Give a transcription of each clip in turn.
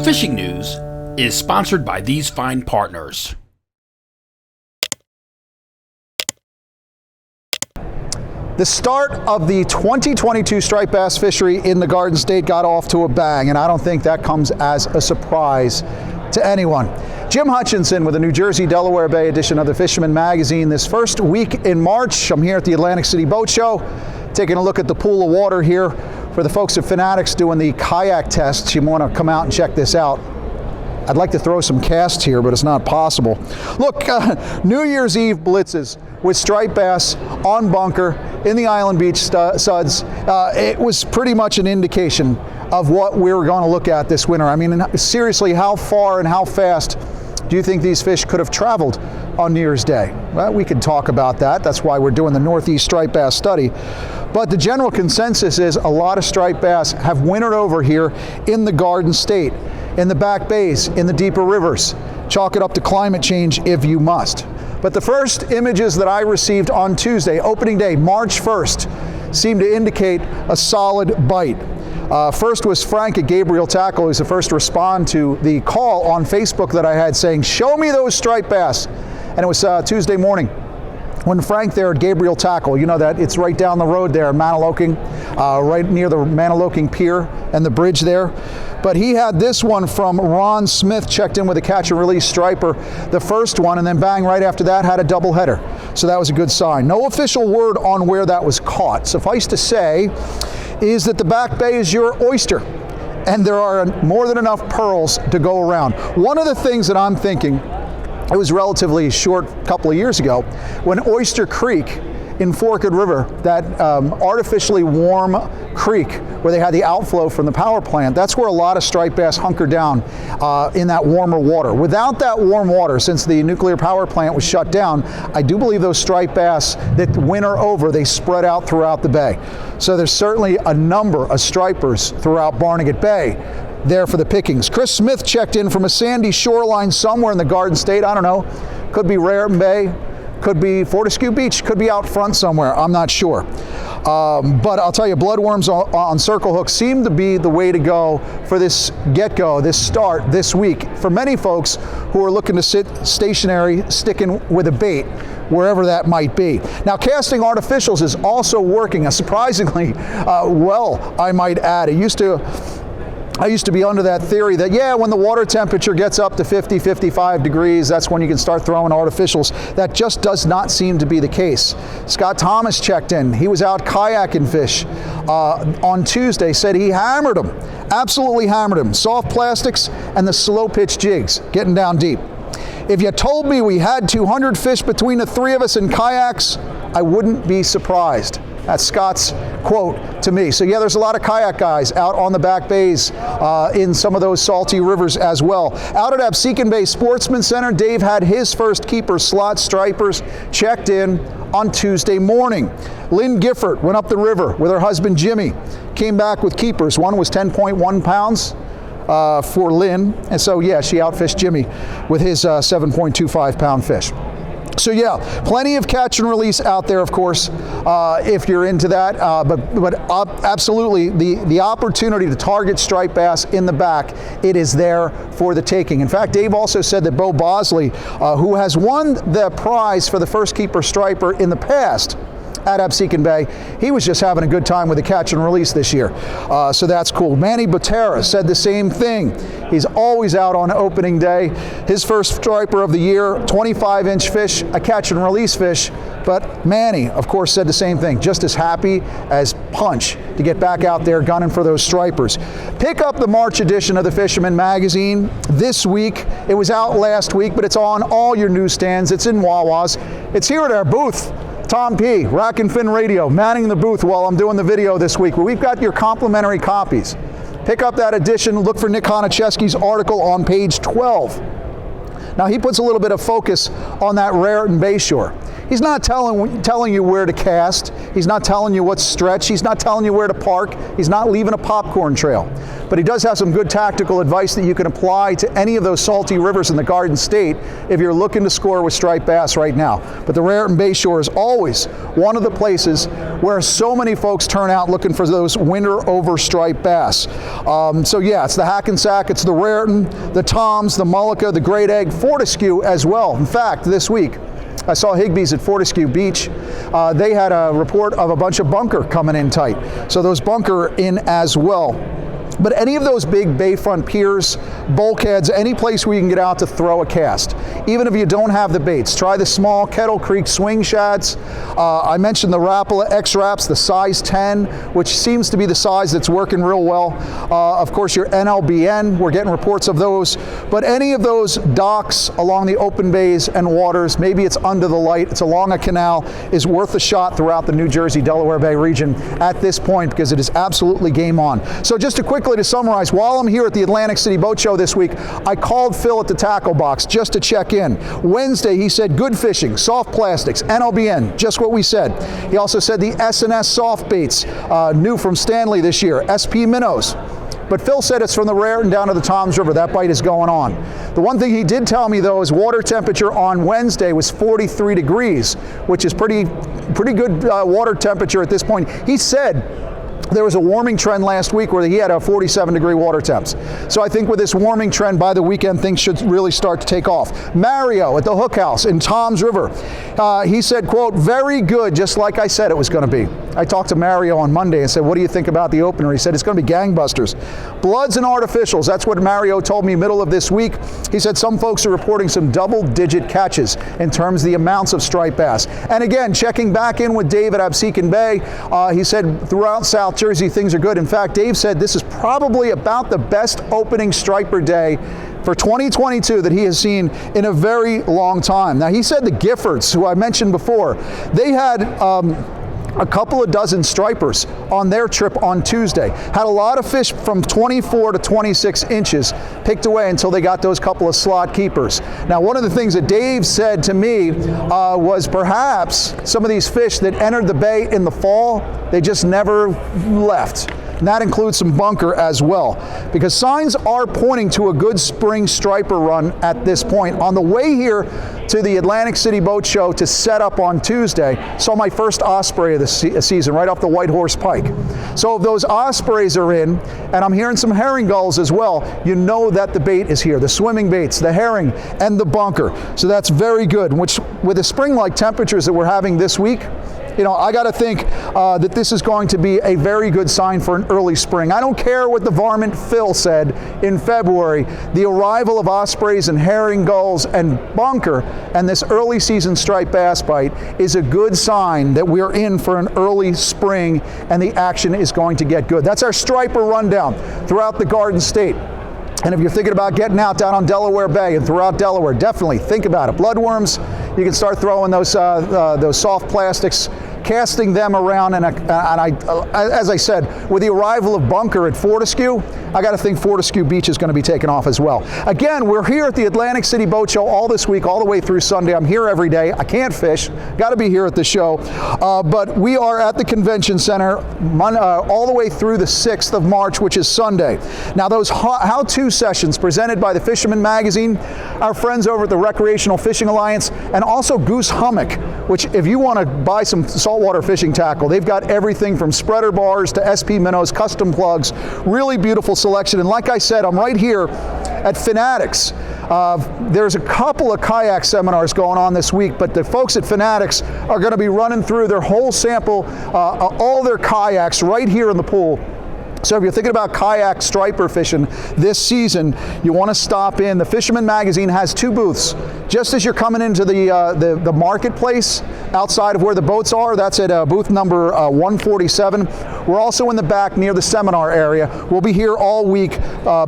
Fishing News is sponsored by these fine partners. The start of the 2022 striped bass fishery in the Garden State got off to a bang, and I don't think that comes as a surprise to anyone. Jim Hutchinson with the New Jersey Delaware Bay edition of the Fisherman Magazine. This first week in March, I'm here at the Atlantic City Boat Show, taking a look at the pool of water here for the folks at Fanatics doing the kayak tests. You want to come out and check this out. I'd like to throw some casts here, but it's not possible. Look, New Year's Eve blitzes with striped bass on bunker in the Island Beach suds. It was pretty much an indication of what we were going to look at this winter. I mean, seriously, how far and how fast do you think these fish could have traveled on New Year's Day? Well, we could talk about that. That's why we're doing the Northeast striped bass study. But the general consensus is a lot of striped bass have wintered over here in the Garden State, in the back bays, in the deeper rivers. Chalk it up to climate change if you must. But the first images that I received on Tuesday, opening day, March 1st, seemed to indicate a solid bite. First was Frank at Gabriel Tackle, who's the first to respond to the call on Facebook that I had saying, show me those striped bass. And it was Tuesday morning when Frank there at Gabriel Tackle, you know that it's right down the road there in Maniloking, right near the Maniloking Pier and the bridge there. But he had this one from Ron Smith, checked in with a catch and release striper, the first one, and then bang, right after that had a double header. So that was a good sign. No official word on where that was caught. Suffice to say is that the back bay is your oyster, and there are more than enough pearls to go around. One of the things that I'm thinking, it was relatively short couple of years ago, when Oyster Creek in Forked River, that artificially warm creek where they had the outflow from the power plant, that's where a lot of striped bass hunker down in that warmer water. Without that warm water, since the nuclear power plant was shut down, I do believe those striped bass that winter over, they spread out throughout the bay. So there's certainly a number of stripers throughout Barnegat Bay there for the pickings. Chris Smith checked in from a sandy shoreline somewhere in the Garden State. I don't know, could be Raritan Bay, could be Fortescue Beach, could be out front somewhere, I'm not sure. But I'll tell you, bloodworms on circle hooks seem to be the way to go for this get-go, this start this week, for many folks who are looking to sit stationary, sticking with a bait, wherever that might be. Now, casting artificials is also working, surprisingly well, I might add. I used to be under that theory that, yeah, when the water temperature gets up to 50, 55 degrees, that's when you can start throwing artificials. That just does not seem to be the case. Scott Thomas checked in. He was out kayaking fish on Tuesday, said he hammered them, absolutely hammered them. Soft plastics and the slow pitch jigs, getting down deep. If you told me we had 200 fish between the three of us in kayaks, I wouldn't be surprised. That's Scott's quote to me. So yeah, there's a lot of kayak guys out on the back bays in some of those salty rivers as well. Out at Absecon Bay Sportsman Center, Dave had his first keeper slot stripers checked in on Tuesday morning. Lynn Gifford went up the river with her husband Jimmy, came back with keepers. One was 10.1 pounds for Lynn, and so yeah, she outfished Jimmy with his 7.25 pound fish. So yeah, plenty of catch and release out there, of course, if you're into that. But absolutely, the opportunity to target striped bass in the back, it is there for the taking. In fact, Dave also said that Bo Bosley, who has won the prize for the first keeper striper in the past at Absecon Bay, he was just having a good time with the catch and release this year. So that's cool. Manny Botera said the same thing. He's always out on opening day. His first striper of the year, 25-inch fish, a catch and release fish. But Manny, of course, said the same thing. Just as happy as punch to get back out there gunning for those stripers. Pick up the March edition of the Fisherman Magazine this week. It was out last week, but it's on all your newsstands. It's in Wawa's. It's here at our booth. Tom P., Rack and Fin Radio, manning the booth while I'm doing the video this week, where we've got your complimentary copies. Pick up that edition. Look for Nick Honachewski's article on page 12. Now, he puts a little bit of focus on that Raritan Bay shore. He's not telling you where to cast. He's not telling you what stretch. He's not telling you where to park. He's not leaving a popcorn trail. But he does have some good tactical advice that you can apply to any of those salty rivers in the Garden State if you're looking to score with striped bass right now. But the Raritan Bay shore is always one of the places where so many folks turn out looking for those winter over striped bass. So yeah, it's the Hackensack, it's the Raritan, the Toms, the Mullica, the Great Egg, Fortescue as well. In fact, this week, I saw Higbee's at Fortescue Beach. They had a report of a bunch of bunker coming in tight. So those bunker in as well. But any of those big bayfront piers, bulkheads, any place where you can get out to throw a cast, even if you don't have the baits, try the small Kettle Creek swing shads. I mentioned the Rapala X-Raps, the size 10, which seems to be the size that's working real well. Of course, your NLBN, we're getting reports of those. But any of those docks along the open bays and waters, maybe it's under the light, it's along a canal, is worth a shot throughout the New Jersey, Delaware Bay region at this point, because it is absolutely game on. So just to quickly to summarize, while I'm here at the Atlantic City Boat Show this week, I called Phil at the tackle box just to check in. Wednesday, he said good fishing, soft plastics, NLBN, just what we said. He also said the S&S soft baits, new from Stanley this year, SP minnows. But Phil said it's from the Raritan down to the Toms River. That bite is going on. The one thing he did tell me, though, is water temperature on Wednesday was 43 degrees, which is pretty good water temperature at this point. He said there was a warming trend last week where he had a 47-degree water temps. So I think with this warming trend by the weekend, things should really start to take off. Mario at the Hook House in Toms River, he said, quote, very good, just like I said it was going to be. I talked to Mario on Monday and said, what do you think about the opener? He said, it's going to be gangbusters. Bloods and artificials, that's what Mario told me middle of this week. He said some folks are reporting some double-digit catches in terms of the amounts of striped bass. And again, checking back in with Dave at Absecon Bay, he said throughout South Jersey, things are good. In fact, Dave said this is probably about the best opening striper day for 2022 that he has seen in a very long time. Now, he said the Giffords, who I mentioned before, they had a couple of dozen stripers on their trip on Tuesday. Had a lot of fish from 24 to 26 inches picked away until they got those couple of slot keepers. Now, one of the things that Dave said to me was perhaps some of these fish that entered the bay in the fall, they just never left. And that includes some bunker as well, because signs are pointing to a good spring striper run at this point. On the way here to the Atlantic City Boat Show to set up on Tuesday, saw my first osprey of the season right off the White Horse Pike. So if those ospreys are in, and I'm hearing some herring gulls as well, you know that the bait is here, the swimming baits, the herring, and the bunker. So that's very good, which with the spring-like temperatures that we're having this week, you know, I got to think that this is going to be a very good sign for an early spring. I don't care what the varmint Phil said in February. The arrival of ospreys and herring gulls and bunker and this early season striped bass bite is a good sign that we're in for an early spring and the action is going to get good. That's our striper rundown throughout the Garden State. And if you're thinking about getting out down on Delaware Bay and throughout Delaware, definitely think about it. Bloodworms, you can start throwing those soft plastics, casting them around, and as I said, with the arrival of bunker at Fortescue, I got to think Fortescue Beach is going to be taken off as well. Again, we're here at the Atlantic City Boat Show all this week, all the way through Sunday. I'm here every day. I can't fish. Got to be here at the show. But we are at the Convention Center all the way through the 6th of March, which is Sunday. Now, those how-to sessions presented by the Fisherman Magazine, our friends over at the Recreational Fishing Alliance, and also Goose Hummock, which if you want to buy some saltwater fishing tackle, they've got everything from spreader bars to SP minnows, custom plugs, really beautiful selection. And like I said, I'm right here at Fanatics. There's a couple of kayak seminars going on this week, but the folks at Fanatics are going to be running through their whole sample, all their kayaks right here in the pool. So if you're thinking about kayak striper fishing this season, you want to stop in. The Fisherman Magazine has 2 booths. Just as you're coming into the marketplace outside of where the boats are, that's at booth number 147. We're also in the back near the seminar area. We'll be here all week,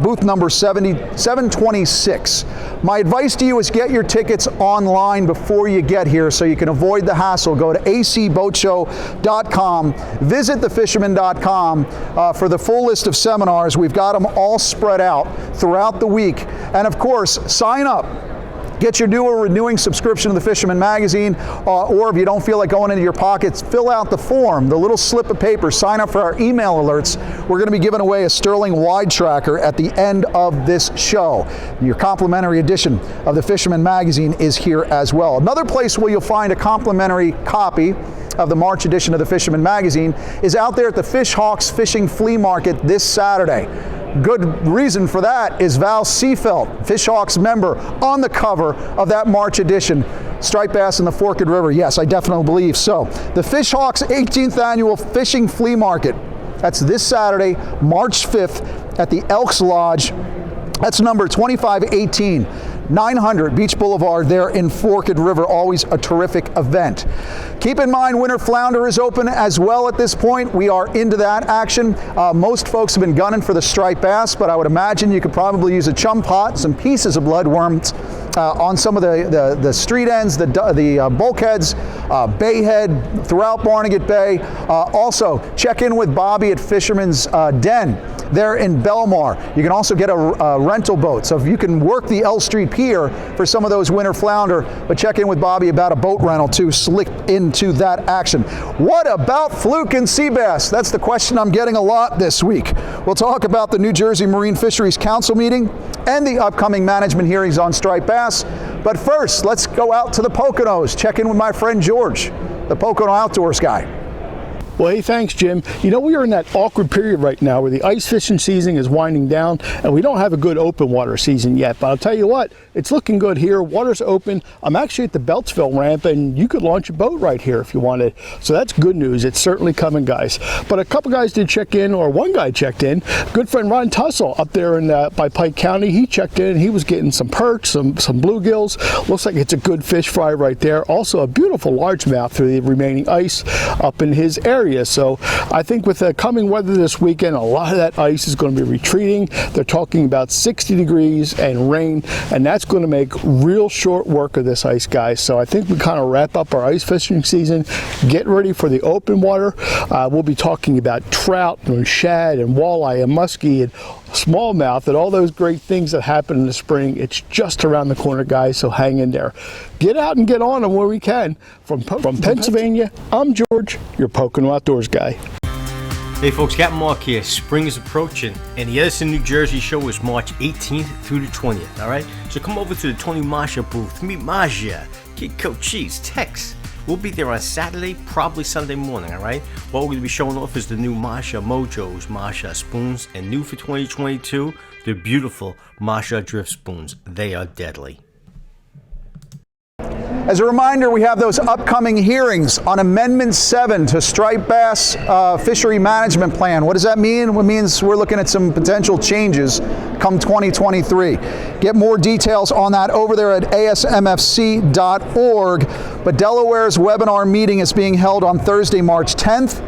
booth number 726. My advice to you is get your tickets online before you get here so you can avoid the hassle. Go to acboatshow.com, visit thefisherman.com for the full list of seminars. We've got them all spread out throughout the week. And of course, sign up. Get your new or renewing subscription to the Fisherman Magazine, or if you don't feel like going into your pockets, fill out the form, the little slip of paper, sign up for our email alerts. We're going to be giving away a Sterling wide tracker at the end of this show. Your complimentary edition of the Fisherman Magazine is here as well. Another place where you'll find a complimentary copy of the March edition of the Fisherman Magazine is out there at the Fish Hawks Fishing Flea Market this Saturday. Good reason for that is Val Seafelt, Fishhawks member, on the cover of that March edition. Striped bass in the Forked River. Yes, I definitely believe so. The Fishhawks 18th Annual Fishing Flea Market. That's this Saturday, March 5th at the Elks Lodge. That's number 2518. 900 Beach Boulevard there in Forked River. Always a terrific event. Keep in mind, winter flounder is open as well at this point. We are into that action. Most folks have been gunning for the striped bass, but I would imagine you could probably use a chum pot, some pieces of bloodworms on some of the street ends, the bulkheads, bayhead throughout Barnegat Bay. Also, check in with Bobby at Fisherman's Den there in Belmar. You can also get a rental boat. So if you can work the L Street Pier for some of those winter flounder, but check in with Bobby about a boat rental to slick into that action. What about fluke and sea bass? That's the question I'm getting a lot this week. We'll talk about the New Jersey Marine Fisheries Council meeting and the upcoming management hearings on striped bass. But first, let's go out to the Poconos. Check in with my friend George, the Pocono Outdoors guy. Well, hey, thanks, Jim. You know, we are in that awkward period right now where the ice fishing season is winding down and we don't have a good open water season yet. But I'll tell you what, it's looking good here. Water's open. I'm actually at the Beltsville ramp and you could launch a boat right here if you wanted. So that's good news. It's certainly coming, guys. But a couple guys did check in, or one guy checked in. Good friend Ron Tussle up there in by Pike County, he checked in and he was getting some perch, some bluegills. Looks like it's a good fish fry right there. Also a beautiful largemouth through the remaining ice up in his area. So I think with the coming weather this weekend, a lot of that ice is going to be retreating. They're talking about 60 degrees and rain, and that's going to make real short work of this ice, guys. So I think we kind of wrap up our ice fishing season, get ready for the open water. We'll be talking about trout and shad and walleye and muskie and smallmouth and all those great things that happen in the spring. It's just around the corner, guys, so hang in there. Get out and get on them where we can. From Pennsylvania, I'm George, your Pocono Outdoors guy. Hey folks, Captain Mark here. Spring is approaching, and the Edison, New Jersey show is March 18th through the 20th, all right? So come over to the Tony Masha booth, meet Maja, Kid Cochise, Tex. We'll be there on Saturday, probably Sunday morning, all right? What we're going to be showing off is the new Masha Mojos, Masha spoons, and new for 2022, the beautiful Masha drift spoons. They are deadly. As a reminder, we have those upcoming hearings on Amendment 7 to Striped Bass Fishery Management Plan. What does that mean? It means we're looking at some potential changes come 2023. Get more details on that over there at asmfc.org. But Delaware's webinar meeting is being held on Thursday, March 10th.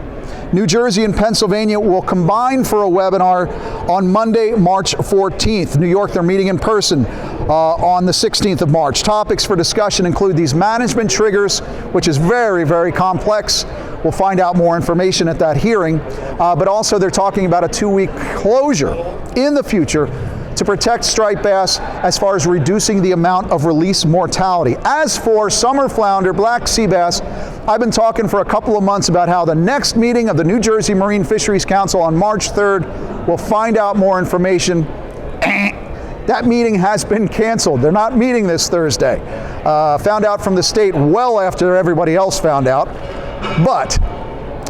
New Jersey and Pennsylvania will combine for a webinar on Monday, March 14th. New York, they're meeting in person on the 16th of March. Topics for discussion include these management triggers, which is very, very complex. We'll find out more information at that hearing. But also they're talking about a 2-week closure in the future to protect striped bass as far as reducing the amount of release mortality. As for summer flounder, black sea bass, I've been talking for a couple of months about how the next meeting of the New Jersey Marine Fisheries Council on March 3rd, we'll find out more information. That meeting has been canceled. They're not meeting this Thursday. Found out from the state well after everybody else found out. But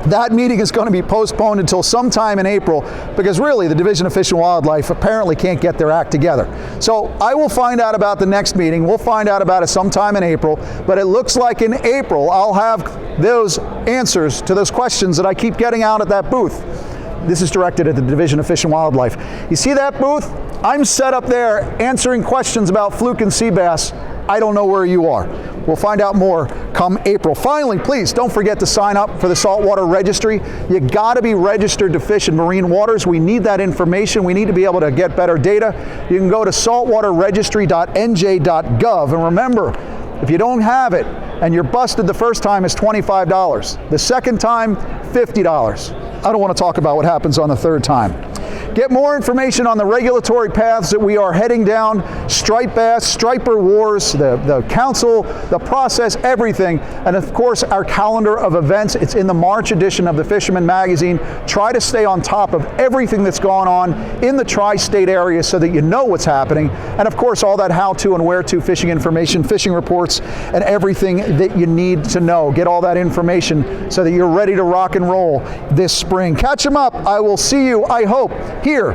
that meeting is going to be postponed until sometime in April because really the Division of Fish and Wildlife apparently can't get their act together. So I will find out about the next meeting. We'll find out about it sometime in April, but it looks like in April I'll have those answers to those questions that I keep getting out at that booth. This is directed at the Division of Fish and Wildlife. You see that booth? I'm set up there answering questions about fluke and sea bass. I don't know where you are. We'll find out more come April. Finally, please don't forget to sign up for the Saltwater Registry. You got to be registered to fish in marine waters. We need that information. We need to be able to get better data. You can go to saltwaterregistry.nj.gov. And remember, if you don't have it and you're busted the first time, it's $25. The second time, $50. I don't want to talk about what happens on the third time. Get more information on the regulatory paths that we are heading down, striped bass, striper wars, the council, the process, everything. And of course, our calendar of events. It's in the March edition of the Fisherman Magazine. Try to stay on top of everything that's going on in the tri-state area so that you know what's happening. And of course, all that how-to and where-to fishing information, fishing reports, and everything that you need to know. Get all that information so that you're ready to rock and roll this spring. Catch them up. I will see you, I hope, here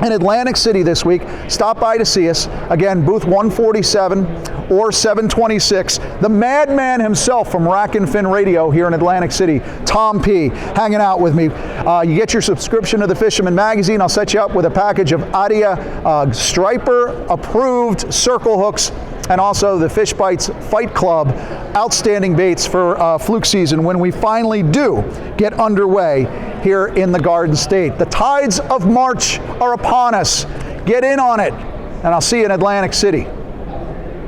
in Atlantic City this week. Stop by to see us. Again, booth 147 or 726. The madman himself from Rack and Fin Radio here in Atlantic City, Tom P., hanging out with me. You get your subscription to the Fisherman Magazine. I'll set you up with a package of Adia striper-approved circle hooks, and also the Fish Bites Fight Club outstanding baits for fluke season when we finally do get underway here in the Garden State. The tides of March are upon us. Get in on it, and I'll see you in Atlantic City.